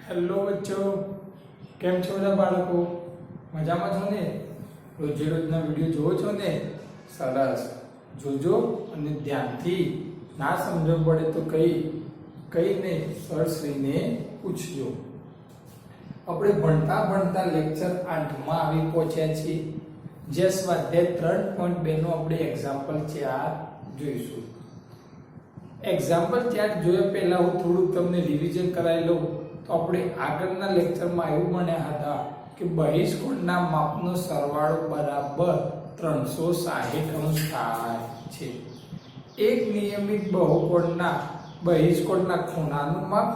Hello બચ્ચો, કેમ છો બધા બાળકો? મજામાં છો ને? રોજે રોજના વિડીયો જોવો છો ને? સરસ, જોજો અને ધ્યાનથી. ના સમજ પડે તો કઈ નહીં, સરશ્રીને પૂછજો. આપણે ભણતા ભણતા લેક્ચર 8 માં આવી પહોંચ્યા છીએ. જે સ્વાધ્યાય 3.2 નો આપણે એક્ઝામ્પલ 4 જોઈશું. એક્ઝામ્પલ 4 જોયા પહેલા હું થોડુંક તમને રિવિઝન કરાવી લઉં. તો આપણે આગળના લેક્ચરમાં એવું ભણ્યા હતા કે બહિષ્કોણના માપનો સરવાળો બરાબર 360 થાય છે. એક નિયમિત બહુકોણના બહિષ્કોણના ખૂણાનું માપ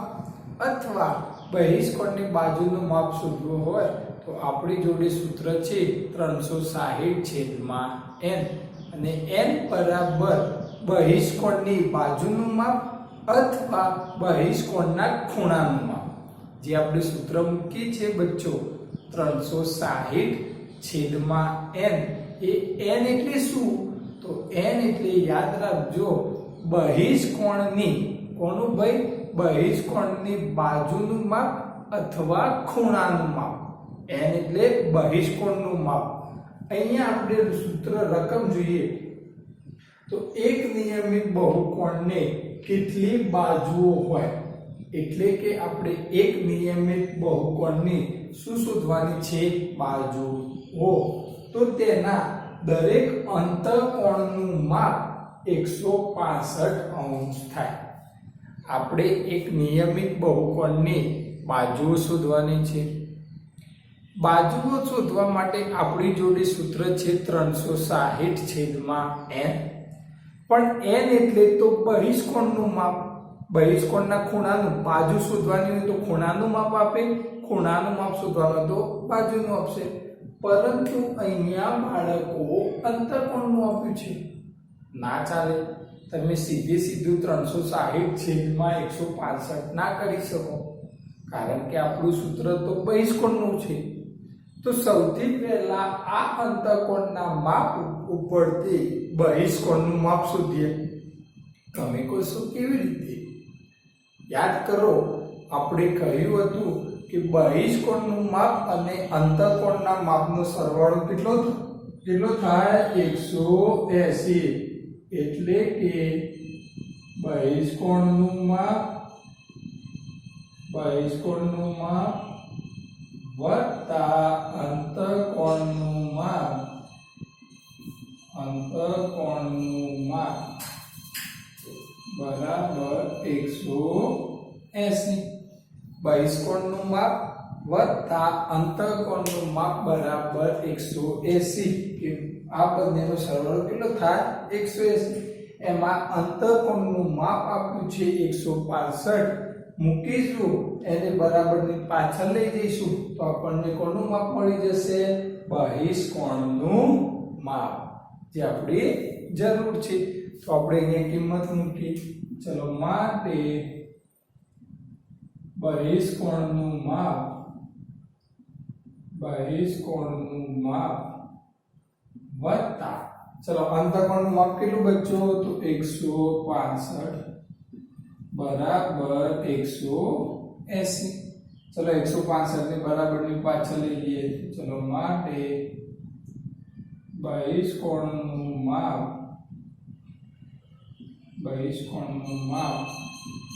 અથવા બહિષ્કોણની બાજુનું માપ શોધવું હોય તો આપણી જોડે સૂત્ર છે 360/n અને n બરાબર બહિષ્કોણની બાજુનું માપ અથવા બહિષ્કોણના ખૂણાનું માપ. જે આપણે સૂત્ર મૂકી છે બચ્ચો 360/n. એ n એટલે શું? તો n એટલે યાદ રાખજો બહિષ્કોણની, કોનું ભાઈ? બહિષ્કોણની બાજુનું માપ અથવા ખૂણાનું માપ. n એટલે બહિષ્કોણનું માપ. અહીંયા આપણે સૂત્ર રકમ જોઈએ તો એક નિયમિત બહુકોણને કેટલી બાજુઓ હોય, એટલે કે આપણે એક નિયમિત બહુકોણની શું શોધવાની છે? બાજુઓ. તો તેના દરેક અંતઃકોણનું માપ 165 થાય. આપણે એક નિયમિત બહુકોણની બાજુઓ શોધવાની છે. બાજુઓ શોધવા માટે આપણી જોડે સૂત્ર છે 360/n. પણ n એટલે તો બહિષ્કોણનું માપ, બહિષ્કોણના ખૂણાનું. બાજુ શોધવાની હોય તો ખૂણાનું માપ આપે, ખૂણાનું માપ શોધવાનું તો બાજુનું આપશે. પરંતુ અહીંયા બાળકો અંતઃકોણનું આપ્યું છે. ના ચાલે. તમે સીધું 360/165 ના કરી શકો, કારણ કે આપણું સૂત્ર તો બહિષ્કોણનું છે. તો સૌથી પહેલા આ અંતઃકોણના માપ ઉપરથી બહિષ્કોણનું માપ શોધીએ. તમે કહેશો કેવી રીતે? યાદ કરો, આપણે કહ્યું હતું કે બહિષ્કોણનું માપ અને અંતઃકોણના માપનો સરવાળો કેટલો થાય? 180. એટલે કે બહિષ્કોણનું માપ વત્તા અંતઃકોણનું માપ બરાબર 180. બહિષ્કોણનું માપ વત્તા અંતઃકોણનું માપ બરાબર 180. આ બંનેનો સરવાળો કેટલો થાય? 180. એમાં અંતઃકોણનું માપ આપ્યું છે 165. મૂકીશું એને બરાબરની પાછળ લઈ જઈશું તો આપણને કોનું માપ મળી જશે? બહિષ્કોણનું માપ, જે આપણી જરૂર છે. તો આપણે અહીંયા કિંમત મૂકી. ચલો, માટે બહિષ્કોણનું માપ વત્તા, ચલો અંતઃકોણનું માપ કેટલું બચ્ચો? તો 165 બરાબર 180. ચલો 165 ની બરાબરની પાછળ લઈ લઈએ. ચલો, માટે બહિષ્કોણનું માપ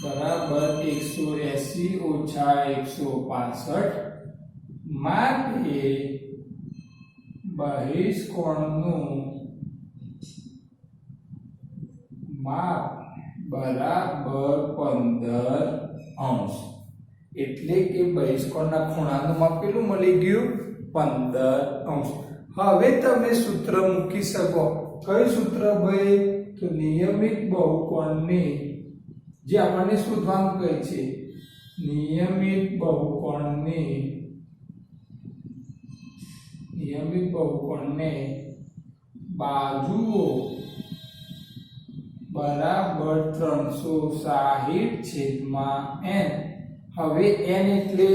બરાબર 180 ઓછા 165. માટે બહિષ્કોણનું માપ બરાબર 15°. એટલે કે બહિષ્કોણના ખૂણાનું માપ કેટલું મળી ગયું? 15°. હવે તમે સૂત્ર મૂકી શકો. કયું સૂત્ર ભાઈ? તો નિયમિત બહુકોણની, જે આપણને શોધવાનું કહે છે, નિયમિત બહુકોણને બાજુઓ બરાબર 360/n. હવે n એટલે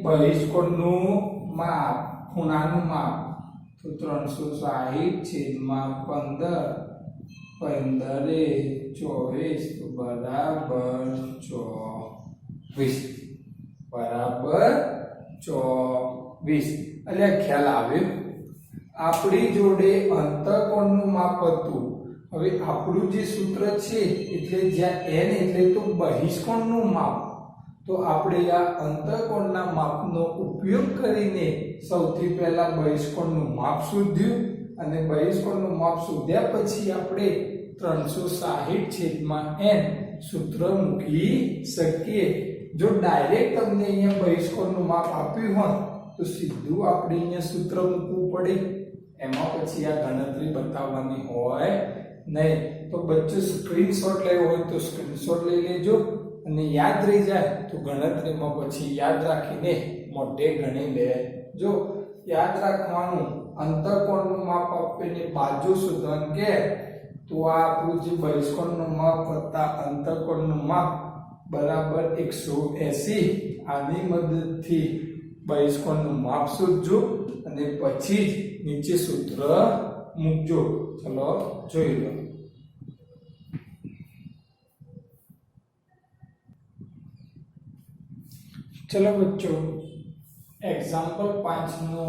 બહિષ્કોણનું માપ, ખૂણાનું માપ. તો 360/15. 15 24 તો બરાબર 24. 20 એટલે ખ્યાલ આવ્યો આપણી જોડે અંતઃકોણનું માપ હતું હવે આપણું જે સૂત્ર છે એટલે જ્યાં n એટલે તો બહિષ્કોણનું માપ તો આપણે આ અંતઃકોણના માપનો ઉપયોગ કરીને સૌથી પહેલા બહિષ્કોણનું માપ શોધ્યું અને બહિષ્કોણનું માપ શોધ્યા પછી આપણે 360/n સૂત્ર મૂકી શકીએ જો ડાયરેક્ટ તમને અહીંયા બહિષ્કોણનું માપ આપ્યું હોત તો સીધું આપણે અહીંયા સૂત્ર મૂકવું પડે એમાં પછી આ ગણતરી બતાવવાની હોય નહીં તો બચ્ચો સ્ક્રીનશોટ લેવો હોય તો સ્ક્રીનશોટ લઈ લેજો અને યાદ રહી જાય તો ગણતરીમાં પછી યાદ રાખીને મોઢે ગણી લેજો યાદ રાખવાનું અંતઃકોણનું માપ આપીને બાજુ શોધવાનું કે તો આ આપણું જે બહિષ્કોણનું માપ વત્તા અંતઃકોણનું માપ બરાબર 180 આની મદદથી બહિષ્કોણનું માપ શોધજો અને પછી જ નીચે સૂત્ર મૂકજો ચલો જોઈ લો ચલો બચ્ચો એક્ઝામ્પલ 5 નો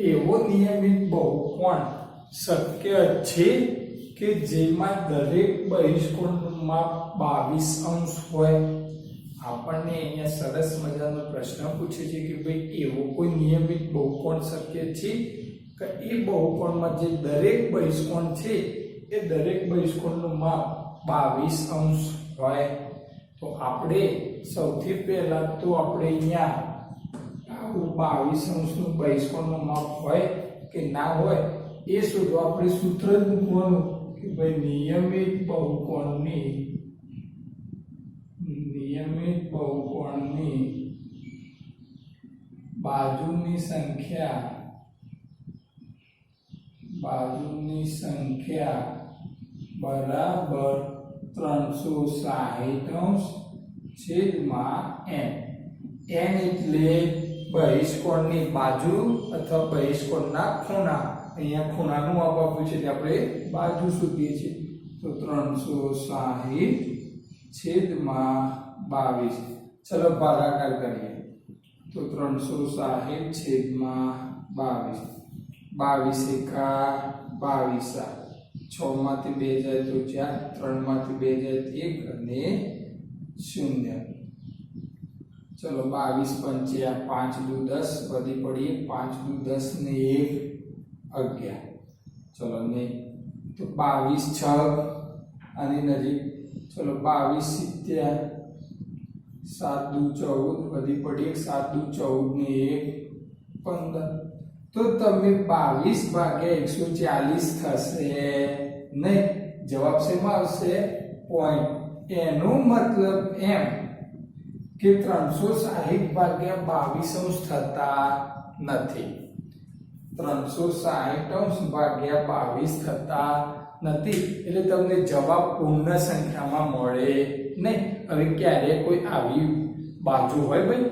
એવો નિયમિત બહુકોણ શક્ય છે કે જેમાં દરેક બહિષ્કોણનું માપ 22 હોય આપણને અહીંયા સરસ મજાનો પ્રશ્ન પૂછે છે કે ભાઈ એવો કોઈ નિયમિત બહુકોણ શક્ય છે કે એ બહુકોણમાં જે દરેક બહિષ્કોણ છે એ દરેક બહિષ્કોણનું માપ 22 હોય તો આપણે સૌથી પહેલા તો આપણે અહીંયા આવું 22 નું બહિષ્કોણનું માપ હોય કે ના હોય એ શોધવા આપણે સૂત્ર જ મૂકવાનું કે ભાઈ નિયમિત બહુકોણની બાજુની સંખ્યા બરાબર 360/n n એટલે બહિષ્કોણની બાજુ અથવા બહિષ્કોણના ખૂણા અહીંયા ખૂણાનું માપ આપ્યું છે એટલે આપણે બાજુ શોધીએ છીએ તો 360/22 ચલો ભાગાકાર કરીએ તો 360/22 22 એકા 22 6 માંથી 2 જાય તો 4 3 માંથી 2 જાય 1 અને 0 ચલો 22 પંચે 5 દુ 10 વધી પડી 5 દુ 10 ને 1 11 ચલો ને તો 22 6 આની નજીક ચલો 22 70 7 દુ 14 વધી પડી 7 દુ 14 ને 1 15 તો તમે 22/140 થશે નહીં જવાબ શેમાં આવશે પોઈન્ટ એનો મતલબ એમ કે 360/22 થતા નથી 360/22 થતા નથી એટલે તમને જવાબ પૂર્ણ સંખ્યામાં મળે નહીં હવે ક્યારે કોઈ આવી બાજુ હોય ભાઈ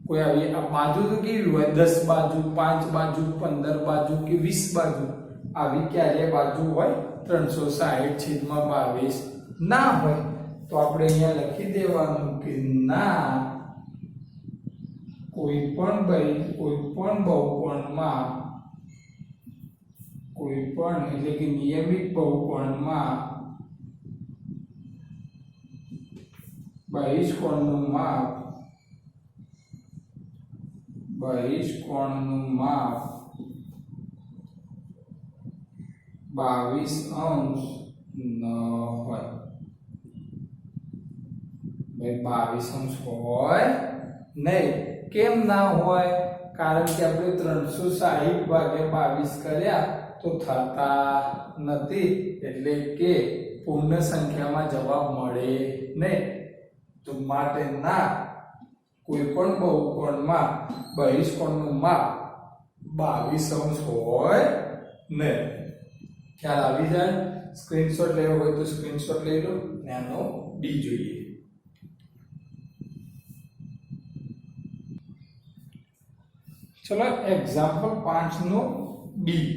કોઈ આવી આ બાજુ તો કેવી હોય 10 બાજુ 5 બાજુ 15 બાજુ કે 20 બાજુ આવી ક્યારે બાજુ હોય 360/22 ના હોય તો આપણે અહીંયા લખી દેવાનું કે ના કોઈ પણ બહુકોણમાં એટલે કે નિયમિત બહુકોણમાં બહિષ્કોણનું માપ 22 ન હોય ભાઈ 22 હોય નહીં કેમ ના હોય કારણ કે આપણે 360/22 કર્યા તો થતા નથી એટલે કે પૂર્ણ સંખ્યામાં જવાબ મળે નહીં તો માટે ના કોઈ પણ બહુકોણમાં બહિષ્કોણનું માપ 22 હોય નહીં ખ્યાલ આવી જાય સ્ક્રીનશોટ લેવો હોય તો સ્ક્રીનશોટ લઈ લો અને આનો ડી જોઈએ ચલો એક્ઝામ્પલ 5 નો ડી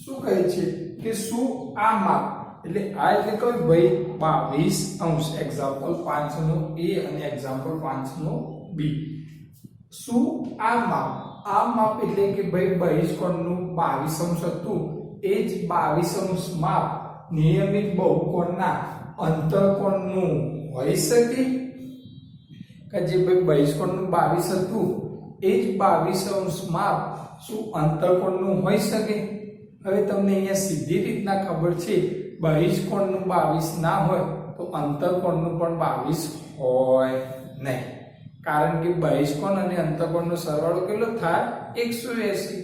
શું કહે છે કે શું આ માપ એટલે આ એટલે કોઈ ભાઈ 22 એક્ઝામ્પલ 5 નો એ અને એક્ઝામ્પલ 5 નો બી શું આ માપ એટલે કે ભાઈ બહિષ્કોણનું 22 હતું એ જ 22 માપ નિયમિત બહુકોણના અંતઃકોણનું હોઈ શકે કે જે ભાઈ બહિષ્કોણનું 22 હતું એ જ 22 માપ શું અંતઃકોણનું હોઈ શકે? હવે તમને અહીંયા સીધી રીતના ખબર છે બહિષ્કોણનું 22 ના હોય તો અંતઃકોણનું પણ 22 હોય નહીં, કારણ કે બહિષ્કોણ અને અંતઃકોણનો સરવાળો કેટલો થાય 180.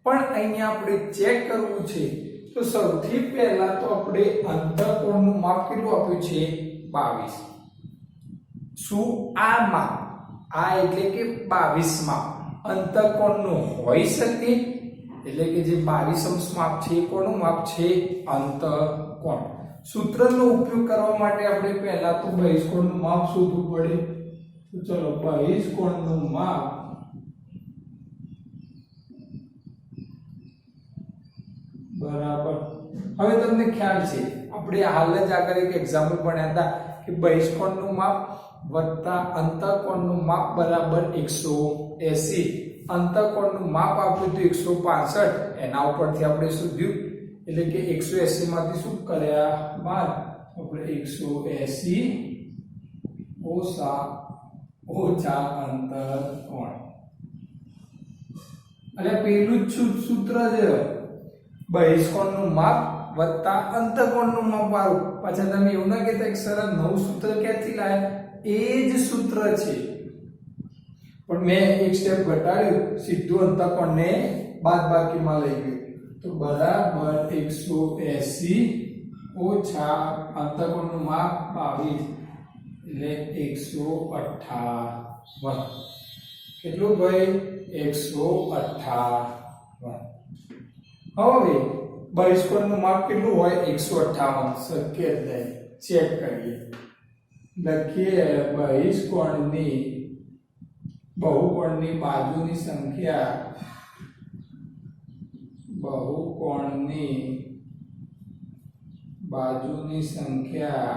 પણ અહીંયા આપણે ચેક કરવું છે તો સૌથી પહેલા તો આપણે અંતઃકોણનું માપ કેટલું આપ્યું છે 22. શું આ માપ આ એટલે કે 22 માપ અંતઃકોણનું હોઈ શકે? એટલે કે જે 22 માપ છે એ કોનું માપ છે? અંતઃકોણ. સૂત્રનો ઉપયોગ કરવા માટે આપણે પહેલા તો બહિષ્કોણનું માપ શોધવું પડે. તો ચલો બહિષ્કોણનું માપ બરાબર. હવે તમને ખ્યાલ છે આપણે હાલ જ આગળ એક એક્ઝામ્પલ ભણ્યા હતા કે બહિષ્કોણનું માપ વત્તા અંતઃકોણનું માપ બરાબર 180. અંતઃકોણનું માપ આપ્યું તો 165, એના ઉપરથી આપણે શોધ્યું એટલે કે 180 માંથી શું કર્યા બાદ આપણે 180 ઓછા અંતઃકોણ. એટલે પેલું જ સૂત્ર છે બહિષ્કોણનું માપ વત્તા અંતઃકોણનું માપ વાળું. પાછા તમે એવું ના કહેતા એક સરળ નવું સૂત્ર ક્યાંથી લાવ્યા? એ જ સૂત્ર છે પણ મેં એક સ્ટેપ ઘટાડ્યું, સીધું અંતઃકોણને બાદબાકીમાં લઈ ગયું તો બરાબર 180 ઓછા અંતઃકોણનું માપ 22 એટલે 158. કેટલું ભાઈ? 158. હવે બહિષ્કોણનું માપ કેટલું હોય? 158. શક્ય જ નહીં. ચેક કરીએ. લખીએ બહુકોણની બાજુની સંખ્યા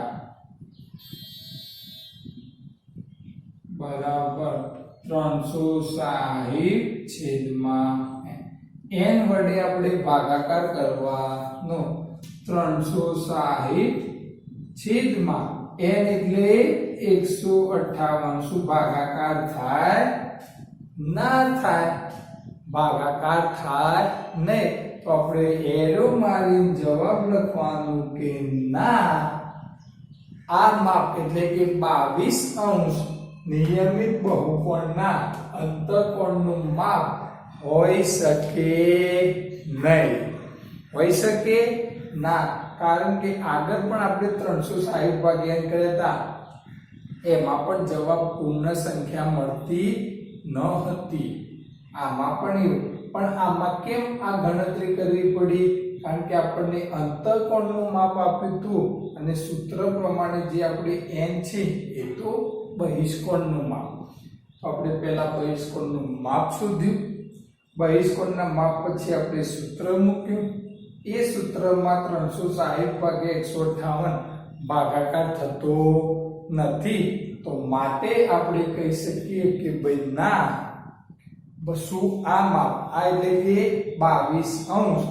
બરાબર 360 છેદમાં n વડે આપણે ભાગાકાર કરવાનો. 360 છેદમાં n એટલે 158. શું ભાગાકાર થાય? ના થાય. ભાગાકાર થાય નહીં તો આપણે એરો મારીને જવાબ લખવાનું કે ના, આ માપ એટલે કે 22 નિયમિત બહુકોણના અંતઃકોણનું માપ હોઈ શકે નહીં. હોઈ શકે ના, કારણ કે આગળ પણ આપણે 360 ભાગ્યા n કર્યા હતા એમાં પણ જવાબ પૂર્ણ સંખ્યા મળતી ન હતી. આમાં પણ એવું. પણ આમાં કેમ આ ગણતરી કરવી પડી? કારણ કે આપણને અંતઃકોણનું માપ આપ્યું હતું અને સૂત્ર પ્રમાણે જે આપણે n છે એ તો બહિષ્કોણનું માપ. તો આપણે પહેલા બહિષ્કોણનું માપ શોધ્યું. બહિષ્કોણના માપ પછી આપણે સૂત્ર મૂક્યું. એ સૂત્રમાં 360 ભાગ્યા 158 ભાગાકાર થતો નથી, તો માટે આપણે કહી શકીએ કે ભાઈ ના, શું આ માપ આ એટલે કે 22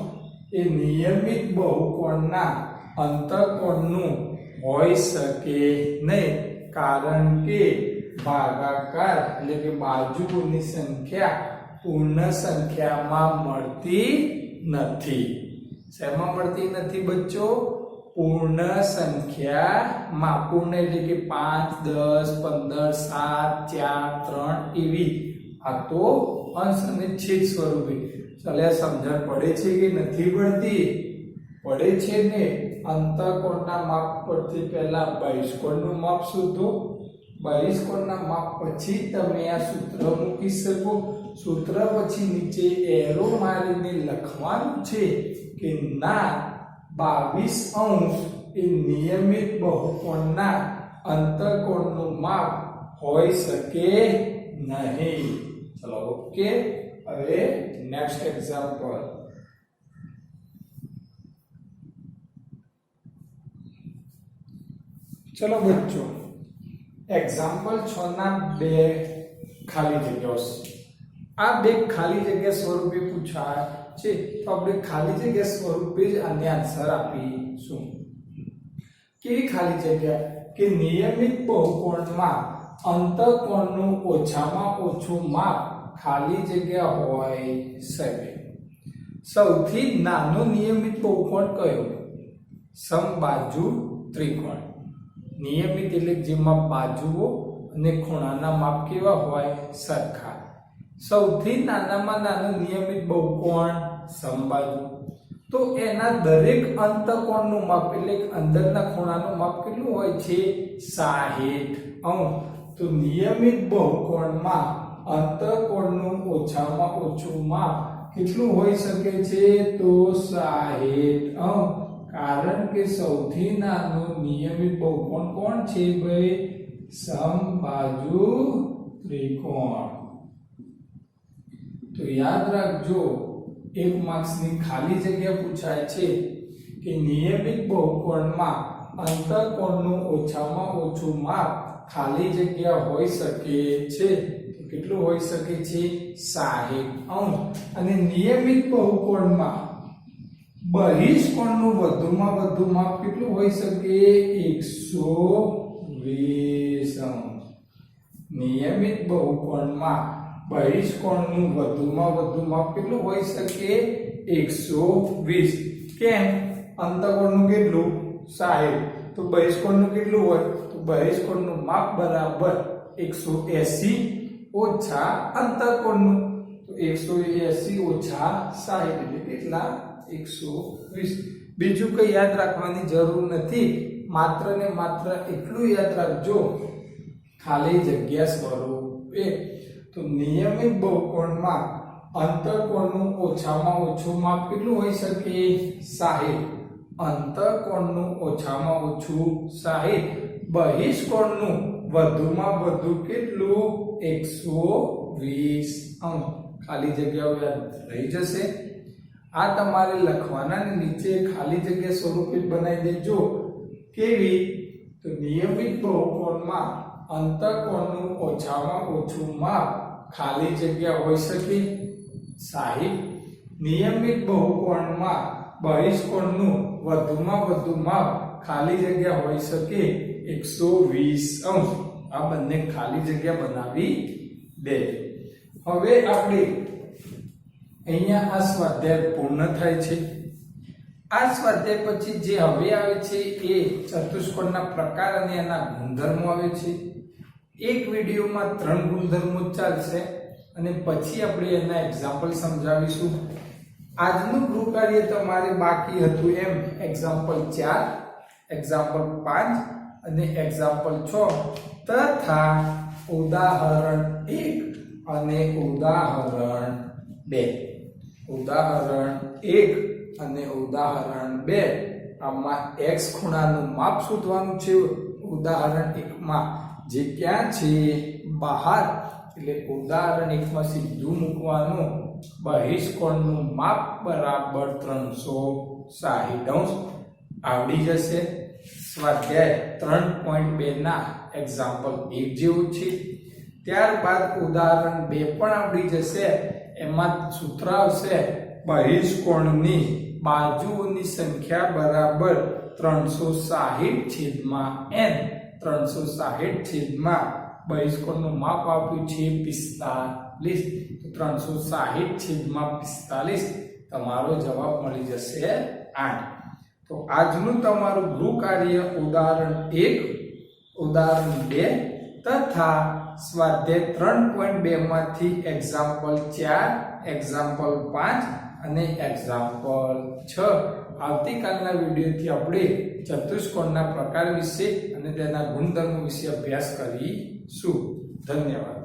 એ નિયમિત બહુકોણના અંતઃકોણનું હોઈ શકે નહીં, કારણ કે ભાગાકાર એટલે કે બાજુઓની સંખ્યા પૂર્ણ સંખ્યામાં મળતી નથી. શેમાં મળતી નથી બચ્ચો? પૂર્ણ સંખ્યામાં. પૂર્ણ એટલે કે 5, 10, 15, 7, 4, 3 એવી. આ તો અંશ અને છેદ સ્વરૂપે. ચાલે સમજણ પડે છે કે નથી પડતી? પડે છે ને. અંતઃકોણના માપ પરથી પહેલા બહિષ્કોણનું માપ શોધો. બહિષ્કોણના માપ પછી તમે આ સૂત્ર મૂકી શકો. સૂત્ર પછી નીચે એરો મારીને લખવાનું છે કે ના, 22 એ નિયમિત બહુકોણના અંતઃકોણનું માપ હોઈ શકે નહીં. ચલો ઓકે. હવે નેક્સ્ટ એક્ઝામ્પલ. ચલો બચ્ચો, એક્ઝામ્પલ 6 ના 2 ખાલી જગ્યાઓ છે. આ બે ખાલી જગ્યા સ્વરૂપે પૂછાય છે તો આપણે ખાલી જગ્યા સ્વરૂપે જ આને આન્સર આપીશું. કેવી ખાલી જગ્યા કે નિયમિત બહુકોણમાં અંતઃકોણનું ઓછામાં ઓછું માપ ખાલી જગ્યા હોઈ શકે. સૌથી નાનો નિયમિત બહુકોણ કયો? સમબાજુ ત્રિકોણ. નિયમિત એટલે જેમાં બાજુઓ અને ખૂણાના માપ કેવા હોય? સરખા. સૌથી નાનામાં નાનું નિયમિત બહુકોણ સમબાજુ. તો એના દરેક અંતઃકોણનું માપ એટલે અંદરના ખૂણાનું માપ કેટલું હોય છે? 60°. તો નિયમિત બહુકોણમાં અંતઃકોણનું ઓછામાં ઓછું માપ કેટલું હોઈ શકે છે? તો 60°. કારણ કે સૌથી નાનું નિયમિત બહુકોણ કોણ છે ભાઈ? સમબાજુ ત્રિકોણ. તો યાદ રાખજો, 1 માર્ક્સની ખાલી જગ્યા પૂછાય છે કે નિયમિત બહુકોણમાં અંતઃકોણનું ઓછામાં ઓછું માપ ખાલી જગ્યા હોઈ શકે છે. તો કેટલું હોઈ શકે છે? 60°. અને નિયમિત બહુકોણમાં બહિષ્કોણનું વધુમાં વધુ માપ કેટલું હોઈ શકે? 120°. નિયમિત બહુકોણમાં બહિષ્કોણનું વધુમાં વધુ માપ કેટલું હોઈ શકે? 120. કેમ? અંતઃકોણનું કેટલું? 60. તો બહિષ્કોણનું કેટલું હોય? તો બહિષ્કોણનું માપ બરાબર 180 ઓછા અંતઃકોણનું. તો 180 ઓછા 60 એટલે કેટલા? 120. બીજું કઈ યાદ રાખવાની જરૂર નથી. માત્ર ને માત્ર એટલું યાદ રાખજો, ખાલી જગ્યા સ્વરૂપે. તો નિયમિત બહુકોણમાં અંતઃકોણનું ઓછામાં ઓછું માપ કેટલું હોઈ શકે? 60. અંતઃકોણનું ઓછામાં ઓછું 60. બહિષ્કોણનું વધુમાં વધુ કેટલું? 120°. ખાલી જગ્યાઓ યાદ રહી જશે. આ તમારે લખવાના ને નીચે ખાલી જગ્યા સ્વરૂપે બનાવી દેજો. કેવી? તો નિયમિત બહુકોણમાં અંતઃકોણનું ઓછામાં ઓછું માપ ખાલી જગ્યા હોઈ શકે 60. નિયમિત બહુકોણમાં બહિષ્કોણનું વધુમાં વધુ માપ ખાલી જગ્યા હોઈ શકે 120°. આ બંને ખાલી જગ્યા બનાવી દે. હવે આપણે અહીંયા આ સ્વાધ્યાય પૂર્ણ થાય છે. આ સ્વાધ્યાય પછી જે હવે આવે છે એ ચતુષ્કોણના પ્રકાર અને એના ગુણધર્મો આવે છે. એક વિડીયોમાં 3 ગુણધર્મો ચાલશે અને પછી આપણે એના એક્ઝામ્પલ સમજાવીશું. આજનું ગૃહ કાર્ય તમારે બાકી હતું એમ એક્ઝામ્પલ 4, એક્ઝામ્પલ 5 અને એક્ઝામ્પલ 6 તથા ઉદાહરણ 1 અને ઉદાહરણ 2. ઉદાહરણ 1 અને ઉદાહરણ 2 આમાં x ખૂણાનું માપ શોધવાનું છે. ઉદાહરણ 1 માં જે ક્યાં છે? બહાર. એટલે ઉદાહરણ 1 માં સીધું મૂકવાનું. બહિષ્કોણનું માપ બરાબર 360°. આવડી જશે. સ્વાધ્યાય 3.2 ના એક્ઝામ્પલ 1 જેવું છે. ત્યારબાદ ઉદાહરણ 2 પણ આવડી જશે. એમાં સૂત્ર આવશે બહિષ્કોણની બાજુઓની સંખ્યા બરાબર 360/n. 360 બહિષ્કોણનું માપ આપ્યું છે 45. તો 360/45 તમારો જવાબ મળી જશે 8. તો આજનું તમારું ગૃહ કાર્ય ઉદાહરણ 1, ઉદાહરણ 2 તથા સ્વાધ્યાય 3.2 માંથી એક્ઝામ્પલ 4, એક્ઝામ્પલ 5 અને એક્ઝામ્પલ 6. આવતીકાલના વિડીયોથી આપણે ચતુષ્કોણના પ્રકાર વિશે અને તેના ગુણધર્મો વિશે અભ્યાસ કરીશું. ધન્યવાદ.